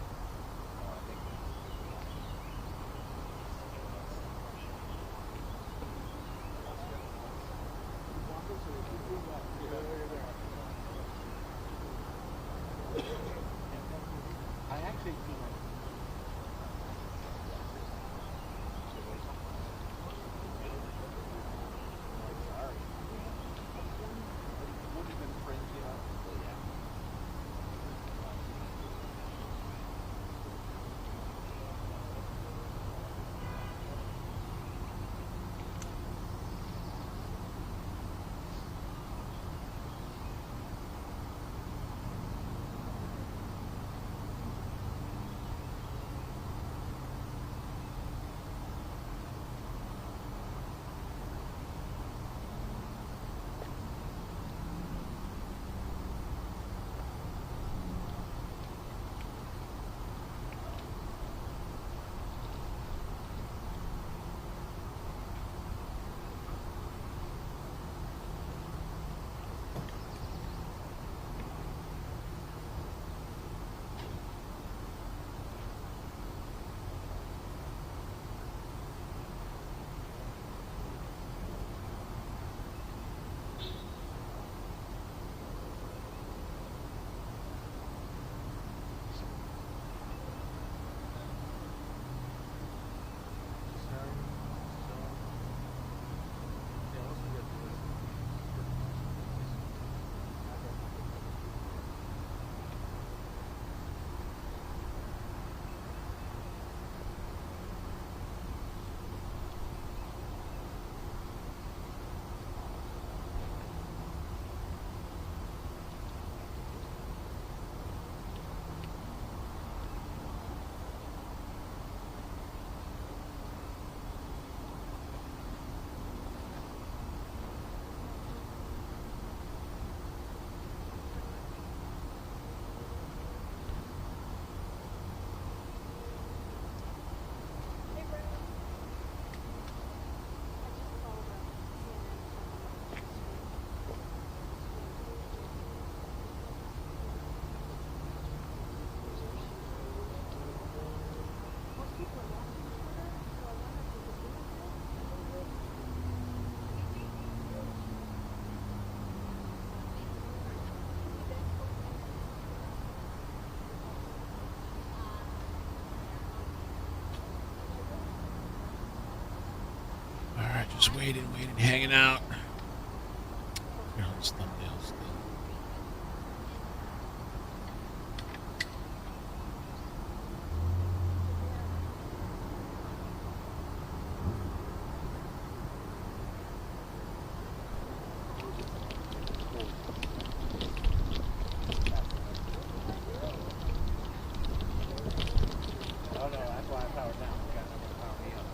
Just waiting, hanging out. Here on this thumbnail still. Oh no, that's why I powered down. You guys have to power me up.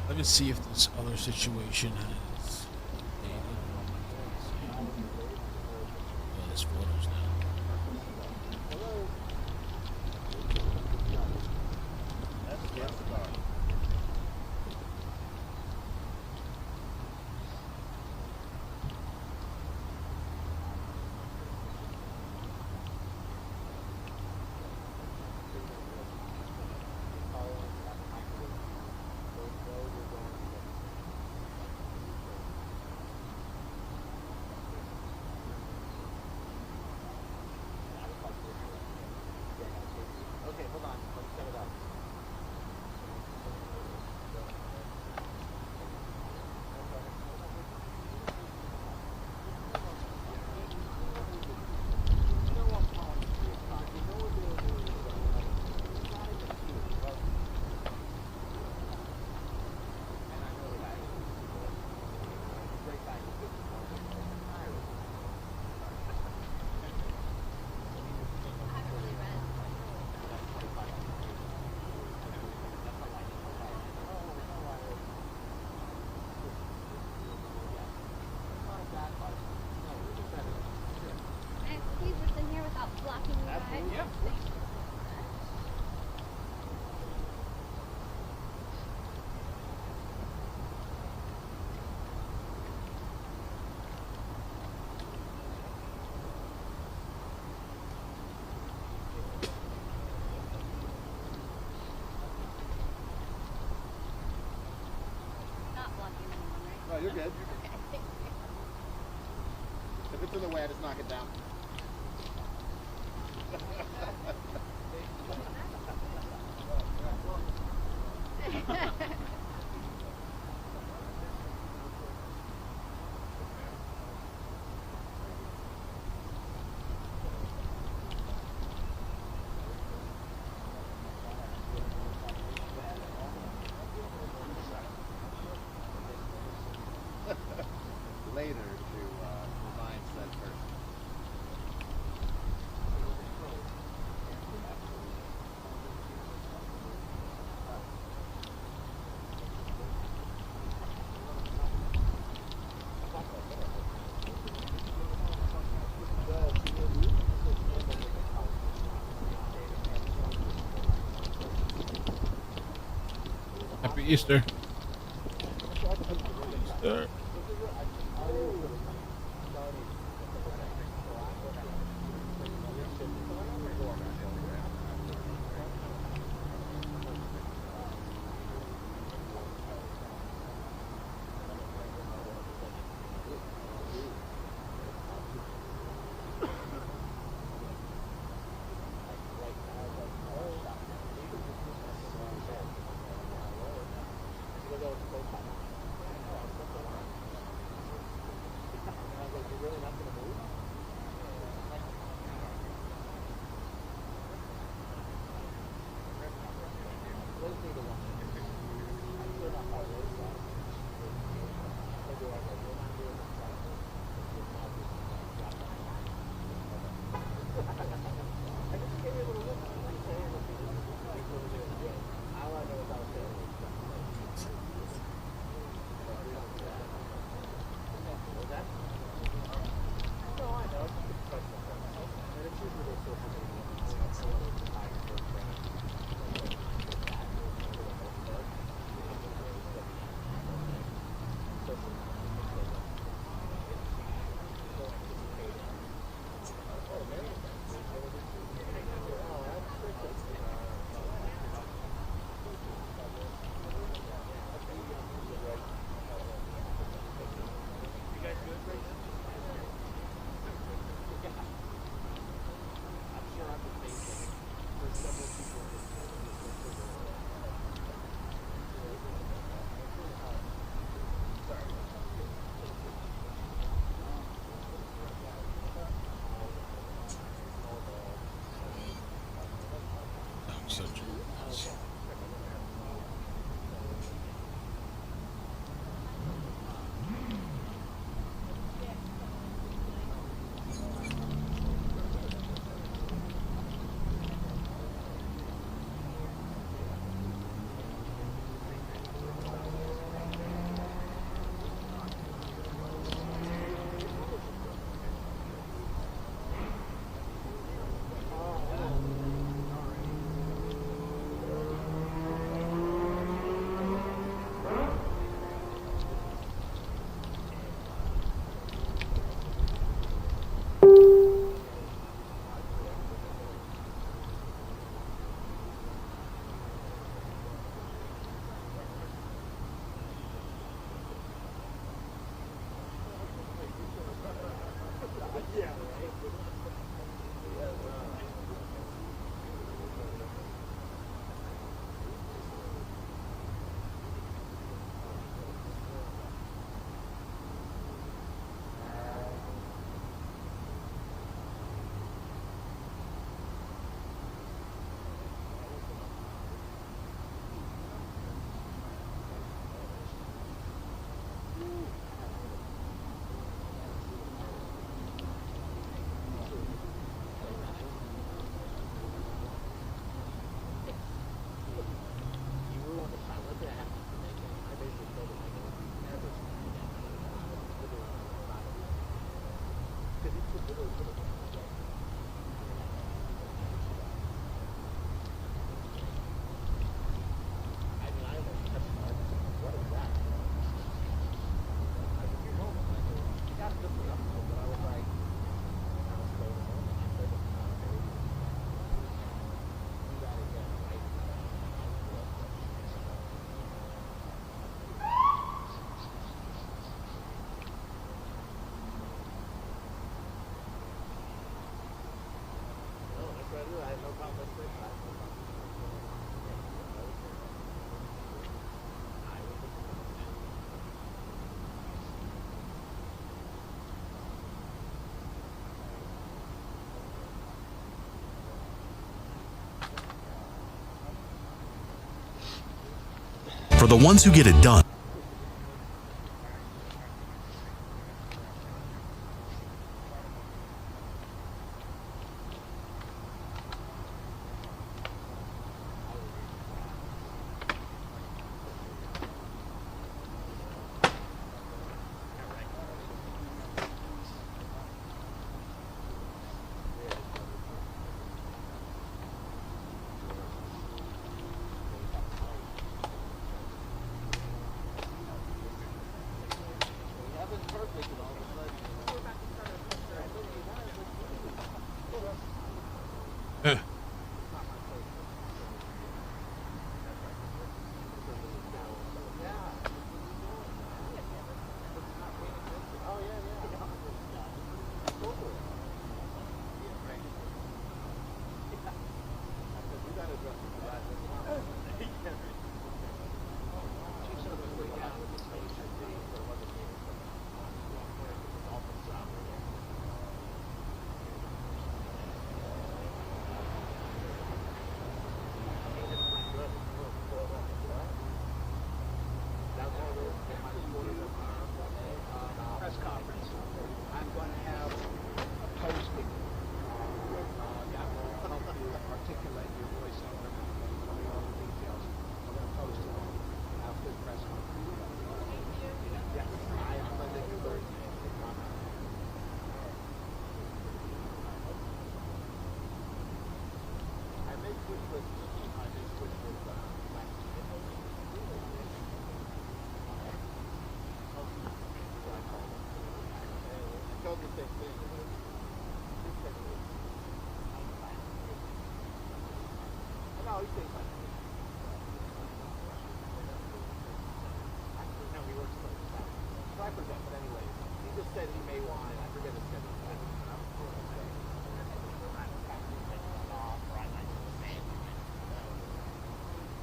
Let me see if this other situation has updated. Oh, there's photos now. blocking you guys. Yep. Not blocking anyone, right? No, you're good. Okay. If it's in the way, I just knock it down. Later to remind said person. Happy Easter. Easter. For the ones who get it done.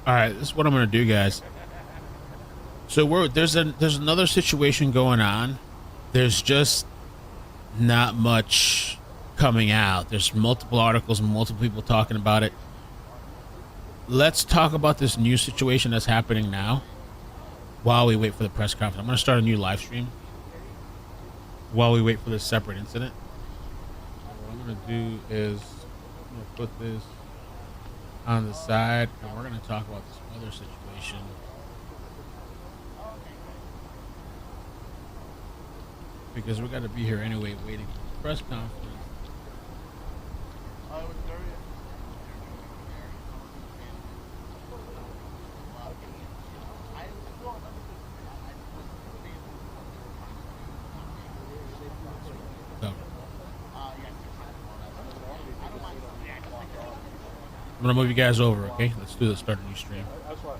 All right, this is what I'm going to do, guys. So there's another situation going on. There's just not much coming out. There's multiple articles and multiple people talking about it. Let's talk about this new situation that's happening now while we wait for the press conference. I'm going to start a new live stream while we wait for this separate incident. What I'm going to do is I'm going to put this on the side, and we're going to talk about this other situation. Because we got to be here anyway, waiting for the press conference. I'm gonna move you guys over, okay? Let's do this. Start a new stream. That's what